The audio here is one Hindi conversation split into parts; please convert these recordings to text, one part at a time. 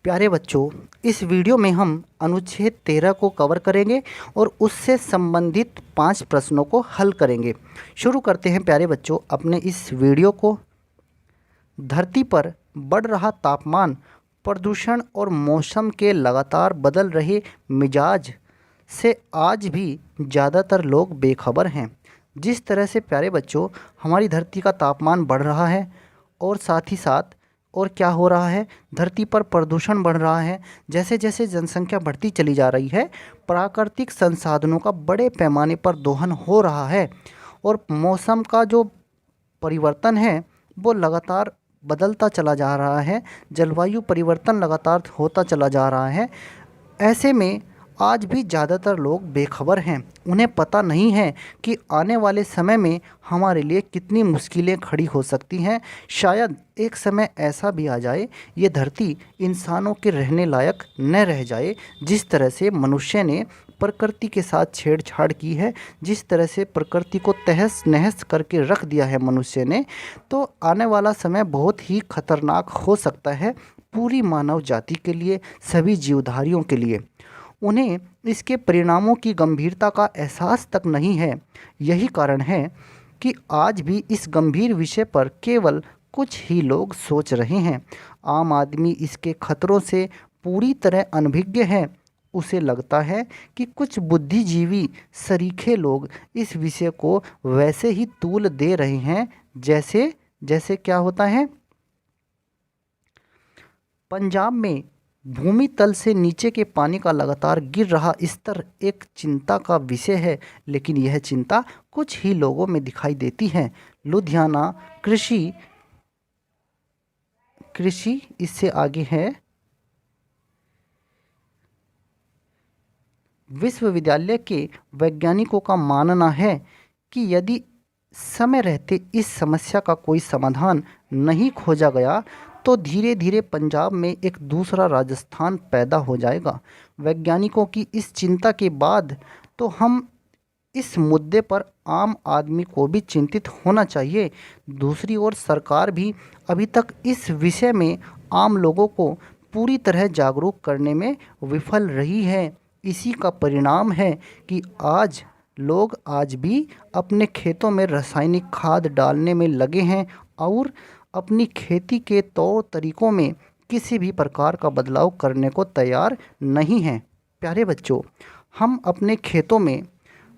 प्यारे बच्चों, इस वीडियो में हम अनुच्छेद 13 को कवर करेंगे और उससे संबंधित 5 प्रश्नों को हल करेंगे। शुरू करते हैं प्यारे बच्चों अपने इस वीडियो को। धरती पर बढ़ रहा तापमान, प्रदूषण और मौसम के लगातार बदल रहे मिजाज से आज भी ज़्यादातर लोग बेखबर हैं। जिस तरह से प्यारे बच्चों हमारी धरती का तापमान बढ़ रहा है और साथ ही साथ और क्या हो रहा है, धरती पर प्रदूषण बढ़ रहा है। जैसे जैसे जनसंख्या बढ़ती चली जा रही है, प्राकृतिक संसाधनों का बड़े पैमाने पर दोहन हो रहा है और मौसम का जो परिवर्तन है वो लगातार बदलता चला जा रहा है। जलवायु परिवर्तन लगातार होता चला जा रहा है। ऐसे में आज भी ज़्यादातर लोग बेखबर हैं। उन्हें पता नहीं है कि आने वाले समय में हमारे लिए कितनी मुश्किलें खड़ी हो सकती हैं। शायद एक समय ऐसा भी आ जाए, ये धरती इंसानों के रहने लायक न रह जाए। जिस तरह से मनुष्य ने प्रकृति के साथ छेड़छाड़ की है, जिस तरह से प्रकृति को तहस नहस करके रख दिया है मनुष्य ने, तो आने वाला समय बहुत ही खतरनाक हो सकता है पूरी मानव जाति के लिए, सभी जीवधारियों के लिए। उन्हें इसके परिणामों की गंभीरता का एहसास तक नहीं है। यही कारण है कि आज भी इस गंभीर विषय पर केवल कुछ ही लोग सोच रहे हैं। आम आदमी इसके खतरों से पूरी तरह अनभिज्ञ है। उसे लगता है कि कुछ बुद्धिजीवी सरीखे लोग इस विषय को वैसे ही तूल दे रहे हैं जैसे जैसे क्या होता है, पंजाब में भूमि तल से नीचे के पानी का लगातार गिर रहा स्तर एक चिंता का विषय है, लेकिन यह चिंता कुछ ही लोगों में दिखाई देती है। लुधियाना कृषि कृषि इससे आगे है। विश्वविद्यालय के वैज्ञानिकों का मानना है कि यदि समय रहते इस समस्या का कोई समाधान नहीं खोजा गया तो धीरे धीरे पंजाब में एक दूसरा राजस्थान पैदा हो जाएगा। वैज्ञानिकों की इस चिंता के बाद तो हम इस मुद्दे पर आम आदमी को भी चिंतित होना चाहिए। दूसरी ओर सरकार भी अभी तक इस विषय में आम लोगों को पूरी तरह जागरूक करने में विफल रही है। इसी का परिणाम है कि आज लोग आज भी अपने खेतों में रासायनिक खाद डालने में लगे हैं और अपनी खेती के तौर तरीकों में किसी भी प्रकार का बदलाव करने को तैयार नहीं हैं। प्यारे बच्चों, हम अपने खेतों में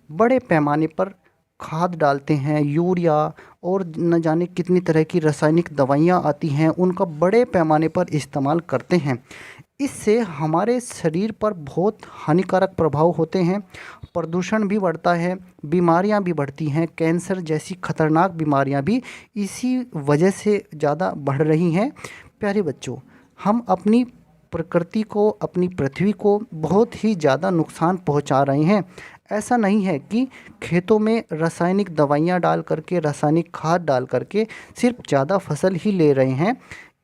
बड़े पैमाने पर खाद डालते हैं, यूरिया और न जाने कितनी तरह की रासायनिक दवाइयाँ आती हैं, उनका बड़े पैमाने पर इस्तेमाल करते हैं। इससे हमारे शरीर पर बहुत हानिकारक प्रभाव होते हैं। प्रदूषण भी बढ़ता है, बीमारियां भी बढ़ती हैं। कैंसर जैसी खतरनाक बीमारियां भी इसी वजह से ज़्यादा बढ़ रही हैं। प्यारे बच्चों, हम अपनी प्रकृति को, अपनी पृथ्वी को बहुत ही ज़्यादा नुकसान पहुंचा रहे हैं। ऐसा नहीं है कि खेतों में रासायनिक दवाइयां डाल करके, रासायनिक खाद डाल करके सिर्फ ज़्यादा फसल ही ले रहे हैं।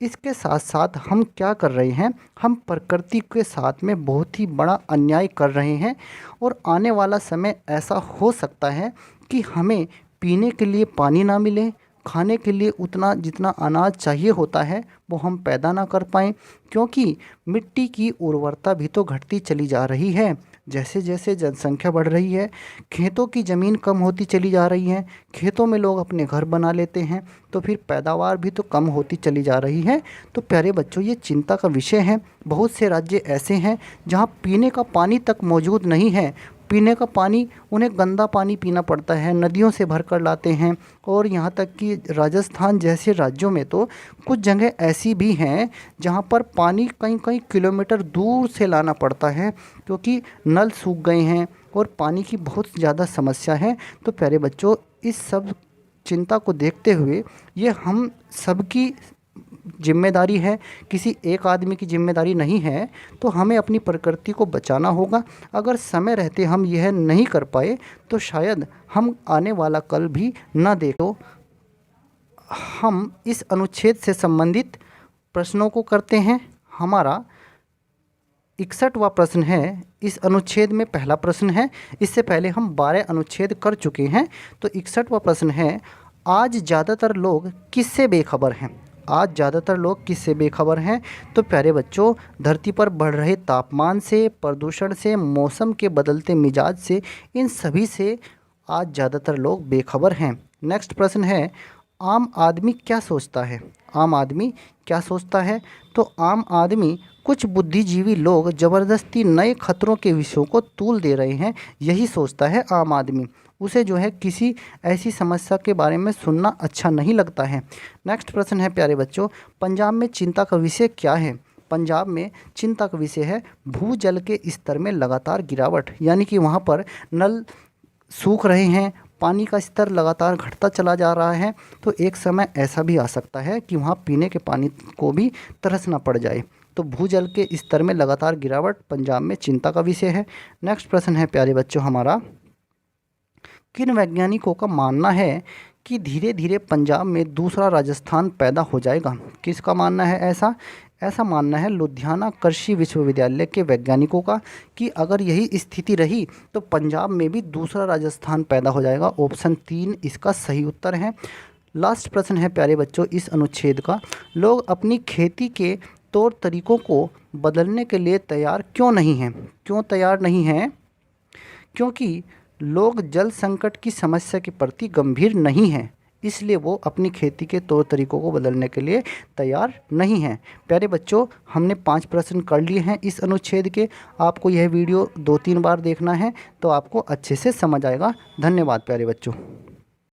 इसके साथ साथ हम क्या कर रहे हैं, हम प्रकृति के साथ में बहुत ही बड़ा अन्याय कर रहे हैं और आने वाला समय ऐसा हो सकता है कि हमें पीने के लिए पानी ना मिले, खाने के लिए उतना जितना अनाज चाहिए होता है वो हम पैदा ना कर पाएँ, क्योंकि मिट्टी की उर्वरता भी तो घटती चली जा रही है। जैसे जैसे जनसंख्या बढ़ रही है, खेतों की ज़मीन कम होती चली जा रही है, खेतों में लोग अपने घर बना लेते हैं, तो फिर पैदावार भी तो कम होती चली जा रही है। तो प्यारे बच्चों, ये चिंता का विषय है। बहुत से राज्य ऐसे हैं जहाँ पीने का पानी तक मौजूद नहीं है। पीने का पानी, उन्हें गंदा पानी पीना पड़ता है, नदियों से भर कर लाते हैं। और यहाँ तक कि राजस्थान जैसे राज्यों में तो कुछ जगह ऐसी भी हैं जहाँ पर पानी कई कई किलोमीटर दूर से लाना पड़ता है, क्योंकि नल सूख गए हैं और पानी की बहुत ज़्यादा समस्या है। तो प्यारे बच्चों, इस सब चिंता को देखते हुए ये हम सबकी जिम्मेदारी है, किसी एक आदमी की जिम्मेदारी नहीं है। तो हमें अपनी प्रकृति को बचाना होगा। अगर समय रहते हम यह नहीं कर पाए तो शायद हम आने वाला कल भी न देखो। हम इस अनुच्छेद से संबंधित प्रश्नों को करते हैं। हमारा 61वां प्रश्न है। इस अनुच्छेद में पहला प्रश्न है। इससे पहले हम 12 अनुच्छेद कर चुके हैं। तो 61वां प्रश्न है, आज ज़्यादातर लोग किससे बेखबर हैं? आज ज़्यादातर लोग किससे बेखबर हैं? तो प्यारे बच्चों, धरती पर बढ़ रहे तापमान से, प्रदूषण से, मौसम के बदलते मिजाज से, इन सभी से आज ज़्यादातर लोग बेखबर हैं। नेक्स्ट प्रश्न है, आम आदमी क्या सोचता है? आम आदमी क्या सोचता है? तो आम आदमी, कुछ बुद्धिजीवी लोग ज़बरदस्ती नए खतरों के विषयों को तूल दे रहे हैं, यही सोचता है आम आदमी। उसे जो है किसी ऐसी समस्या के बारे में सुनना अच्छा नहीं लगता है। नेक्स्ट प्रश्न है प्यारे बच्चों, पंजाब में चिंता का विषय क्या है? पंजाब में चिंता का विषय है भूजल के स्तर में लगातार गिरावट, यानी कि वहाँ पर नल सूख रहे हैं, पानी का स्तर लगातार घटता चला जा रहा है। तो एक समय ऐसा भी आ सकता है कि वहाँ पीने के पानी को भी तरसना पड़ जाए। तो भूजल के स्तर में लगातार गिरावट पंजाब में चिंता का विषय है। नेक्स्ट प्रश्न है प्यारे बच्चों हमारा, किन वैज्ञानिकों का मानना है कि धीरे धीरे पंजाब में दूसरा राजस्थान पैदा हो जाएगा? किसका मानना है ऐसा? ऐसा मानना है लुधियाना कृषि विश्वविद्यालय के वैज्ञानिकों का कि अगर यही स्थिति रही तो पंजाब में भी दूसरा राजस्थान पैदा हो जाएगा। ऑप्शन 3 इसका सही उत्तर है। लास्ट प्रश्न है प्यारे बच्चों इस अनुच्छेद का, लोग अपनी खेती के तौर तरीकों को बदलने के लिए तैयार क्यों नहीं हैं? क्यों तैयार नहीं हैं? क्योंकि लोग जल संकट की समस्या के प्रति गंभीर नहीं हैं, इसलिए वो अपनी खेती के तौर तरीकों को बदलने के लिए तैयार नहीं हैं। प्यारे बच्चों, हमने 5 प्रश्न कर लिए हैं इस अनुच्छेद के। आपको यह वीडियो 2-3 बार देखना है तो आपको अच्छे से समझ आएगा। धन्यवाद प्यारे बच्चों।